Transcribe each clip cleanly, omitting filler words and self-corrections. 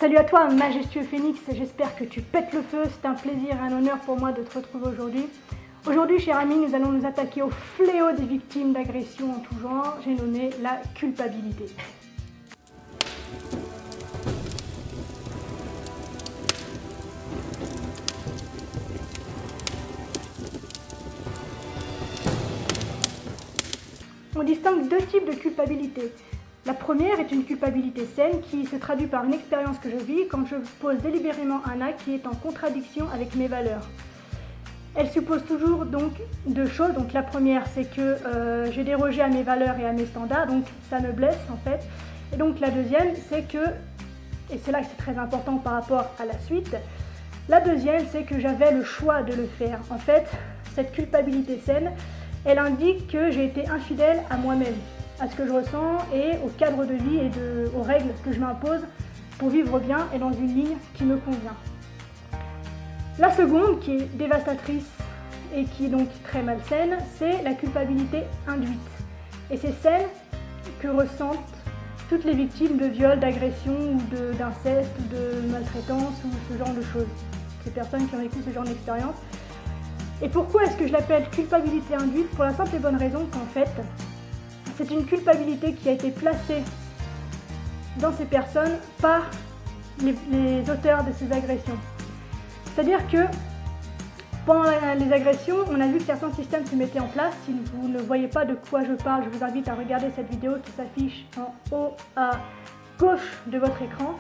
Salut à toi, majestueux Phénix, j'espère que tu pètes le feu, c'est un plaisir et un honneur pour moi de te retrouver aujourd'hui. Aujourd'hui, cher ami, nous allons nous attaquer au fléau des victimes d'agressions en tout genre, j'ai nommé la culpabilité. On distingue deux types de culpabilité. La première est une culpabilité saine qui se traduit par une expérience que je vis quand je pose délibérément un acte qui est en contradiction avec mes valeurs. Elle suppose toujours donc deux choses. Donc la première, c'est que j'ai dérogé à mes valeurs et à mes standards, donc ça me blesse en fait. Et donc la deuxième, c'est que, et c'est là que c'est très important par rapport à la suite, la deuxième, c'est que j'avais le choix de le faire. En fait, cette culpabilité saine, elle indique que j'ai été infidèle à moi-même, à ce que je ressens et au cadre de vie et aux règles que je m'impose pour vivre bien et dans une ligne qui me convient. La seconde, qui est dévastatrice et qui est donc très malsaine, c'est la culpabilité induite. Et c'est celle que ressentent toutes les victimes de viol, d'agression ou d'inceste ou de maltraitance ou ce genre de choses. Ces personnes qui ont vécu ce genre d'expérience. Et pourquoi est-ce que je l'appelle culpabilité induite? Pour la simple et bonne raison qu'en fait, c'est une culpabilité qui a été placée dans ces personnes par les auteurs de ces agressions. C'est-à-dire que pendant les agressions, on a vu que certains systèmes se mettaient en place. Si vous ne voyez pas de quoi je parle, je vous invite à regarder cette vidéo qui s'affiche en haut à gauche de votre écran.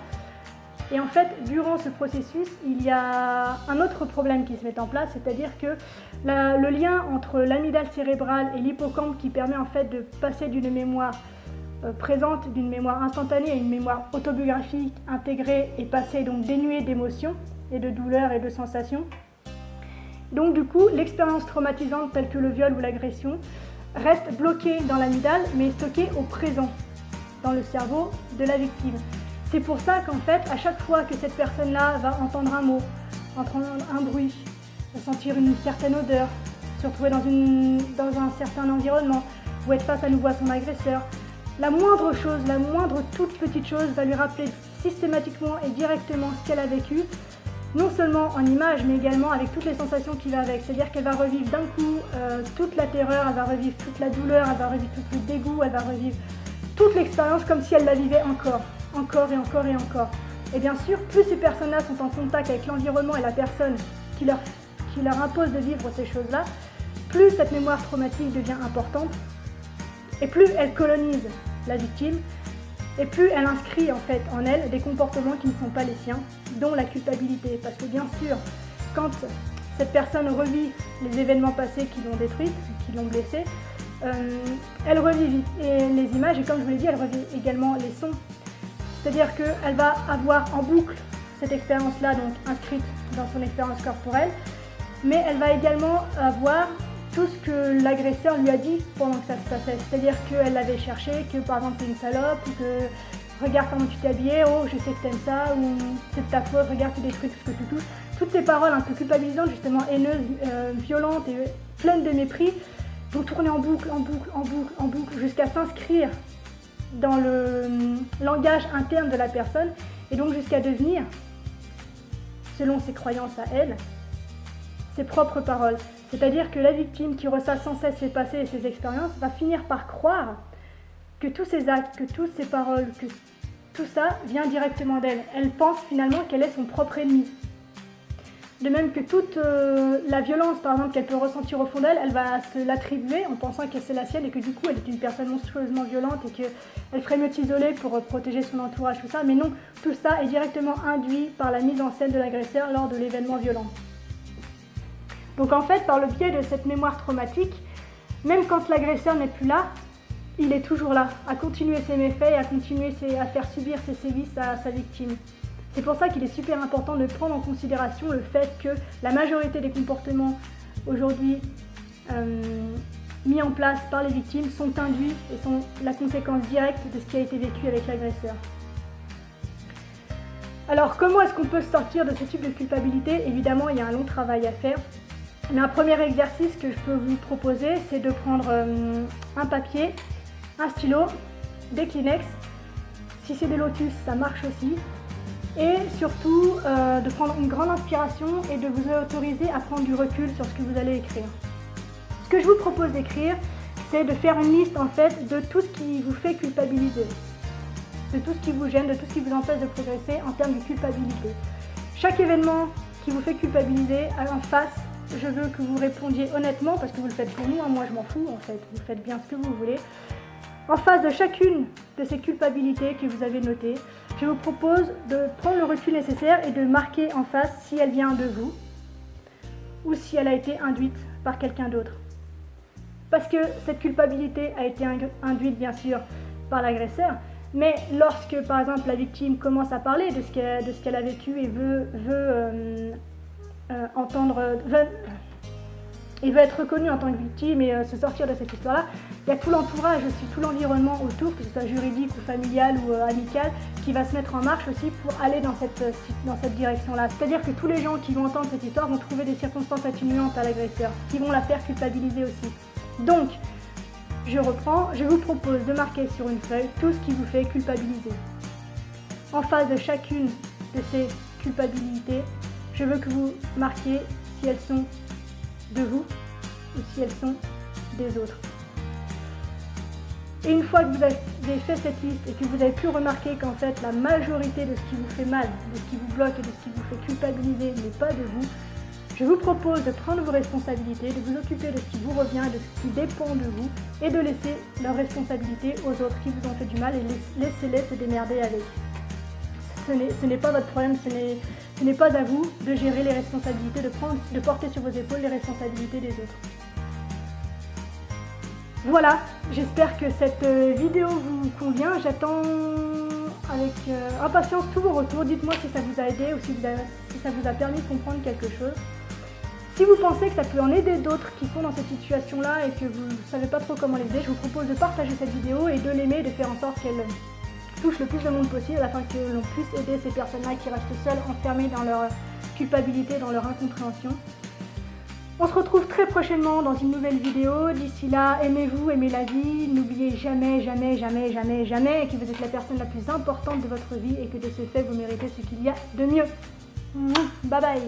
Et en fait, durant ce processus, il y a un autre problème qui se met en place, c'est-à-dire que le lien entre l'amygdale cérébrale et l'hippocampe qui permet en fait de passer d'une mémoire présente, d'une mémoire instantanée à une mémoire autobiographique intégrée et passée donc dénuée d'émotions et de douleurs et de sensations. Donc du coup, l'expérience traumatisante telle que le viol ou l'agression reste bloquée dans l'amygdale mais stockée au présent, dans le cerveau de la victime. C'est pour ça qu'en fait, à chaque fois que cette personne-là va entendre un mot, entendre un bruit, sentir une certaine odeur, se retrouver dans un certain environnement, ou être face à nouveau à son agresseur, la moindre chose, la moindre toute petite chose va lui rappeler systématiquement et directement ce qu'elle a vécu, non seulement en images, mais également avec toutes les sensations qui vont avec. C'est-à-dire qu'elle va revivre d'un coup toute la terreur, elle va revivre toute la douleur, elle va revivre tout le dégoût, elle va revivre toute l'expérience comme si elle la vivait encore et encore et encore. Et bien sûr, plus ces personnes-là sont en contact avec l'environnement et la personne qui leur impose de vivre ces choses-là, plus cette mémoire traumatique devient importante, et plus elle colonise la victime, et plus elle inscrit en fait en elle des comportements qui ne sont pas les siens, dont la culpabilité. Parce que bien sûr, quand cette personne revit les événements passés qui l'ont détruite, qui l'ont blessée, elle revit les images, et comme je vous l'ai dit, elle revit également les sons. C'est-à-dire qu'elle va avoir en boucle cette expérience-là, donc inscrite dans son expérience corporelle, mais elle va également avoir tout ce que l'agresseur lui a dit pendant que ça se passait. C'est-à-dire qu'elle l'avait cherché, que par exemple t'es une salope, ou que regarde comment tu t'es habillée, oh je sais que t'aimes ça, ou c'est de ta faute, regarde tu détruis tout ce que tu touches. Toutes ces paroles un peu culpabilisantes, justement haineuses, violentes et pleines de mépris, vont tourner en boucle, jusqu'à s'inscrire dans le langage interne de la personne et donc jusqu'à devenir, selon ses croyances à elle, ses propres paroles. C'est-à-dire que la victime qui ressent sans cesse ses passés et ses expériences va finir par croire que tous ces actes, que toutes ces paroles, que tout ça vient directement d'elle. Elle pense finalement qu'elle est son propre ennemi. De même que toute la violence, par exemple, qu'elle peut ressentir au fond d'elle, elle va se l'attribuer en pensant que c'est la sienne et que du coup, elle est une personne monstrueusement violente et qu'elle ferait mieux de s'isoler pour protéger son entourage, tout ça. Mais non, tout ça est directement induit par la mise en scène de l'agresseur lors de l'événement violent. Donc en fait, par le biais de cette mémoire traumatique, même quand l'agresseur n'est plus là, il est toujours là, à continuer ses méfaits et à continuer à faire subir ses sévices à sa victime. C'est pour ça qu'il est super important de prendre en considération le fait que la majorité des comportements aujourd'hui mis en place par les victimes sont induits et sont la conséquence directe de ce qui a été vécu avec l'agresseur. Alors comment est-ce qu'on peut sortir de ce type de culpabilité? Évidemment, il y a un long travail à faire. Mais un premier exercice que je peux vous proposer, c'est de prendre un papier, un stylo, des Kleenex. Si c'est des Lotus, ça marche aussi. et surtout de prendre une grande inspiration et de vous autoriser à prendre du recul sur ce que vous allez écrire. Ce que je vous propose d'écrire, c'est de faire une liste en fait de tout ce qui vous fait culpabiliser, de tout ce qui vous gêne, de tout ce qui vous empêche de progresser en termes de culpabilité. Chaque événement qui vous fait culpabiliser, en face, je veux que vous répondiez honnêtement, parce que vous le faites pour nous, hein, moi je m'en fous en fait, vous faites bien ce que vous voulez. En face de chacune de ces culpabilités que vous avez notées, je vous propose de prendre le recul nécessaire et de marquer en face si elle vient de vous ou si elle a été induite par quelqu'un d'autre. Parce que cette culpabilité a été induite bien sûr par l'agresseur, mais lorsque par exemple la victime commence à parler de ce qu'elle a vécu et veut être reconnue en tant que victime et se sortir de cette histoire-là, il y a tout l'entourage aussi, tout l'environnement autour, que ce soit juridique ou familial ou amical, qui va se mettre en marche aussi pour aller dans cette direction-là. C'est-à-dire que tous les gens qui vont entendre cette histoire vont trouver des circonstances atténuantes à l'agresseur, qui vont la faire culpabiliser aussi. Donc, je reprends, je vous propose de marquer sur une feuille tout ce qui vous fait culpabiliser. En face de chacune de ces culpabilités, je veux que vous marquiez si elles sont de vous ou si elles sont des autres. Et une fois que vous avez fait cette liste et que vous avez pu remarquer qu'en fait la majorité de ce qui vous fait mal, de ce qui vous bloque et de ce qui vous fait culpabiliser n'est pas de vous, je vous propose de prendre vos responsabilités, de vous occuper de ce qui vous revient et de ce qui dépend de vous et de laisser leurs responsabilités aux autres qui vous ont fait du mal et laissez-les se démerder avec. Ce n'est pas votre problème, ce n'est pas à vous de gérer les responsabilités, de porter sur vos épaules les responsabilités des autres. Voilà, j'espère que cette vidéo vous convient. J'attends avec impatience tous vos retours. Dites-moi si ça vous a aidé ou si ça vous a permis de comprendre quelque chose. Si vous pensez que ça peut en aider d'autres qui sont dans cette situation-là et que vous ne savez pas trop comment les aider, je vous propose de partager cette vidéo et de l'aimer et de faire en sorte qu'elle touche le plus de monde possible afin que l'on puisse aider ces personnes-là qui restent seules, enfermées dans leur culpabilité, dans leur incompréhension. On se retrouve très prochainement dans une nouvelle vidéo. D'ici là, aimez-vous, aimez la vie. N'oubliez jamais, jamais, jamais, jamais, jamais que vous êtes la personne la plus importante de votre vie et que de ce fait, vous méritez ce qu'il y a de mieux. Bye bye.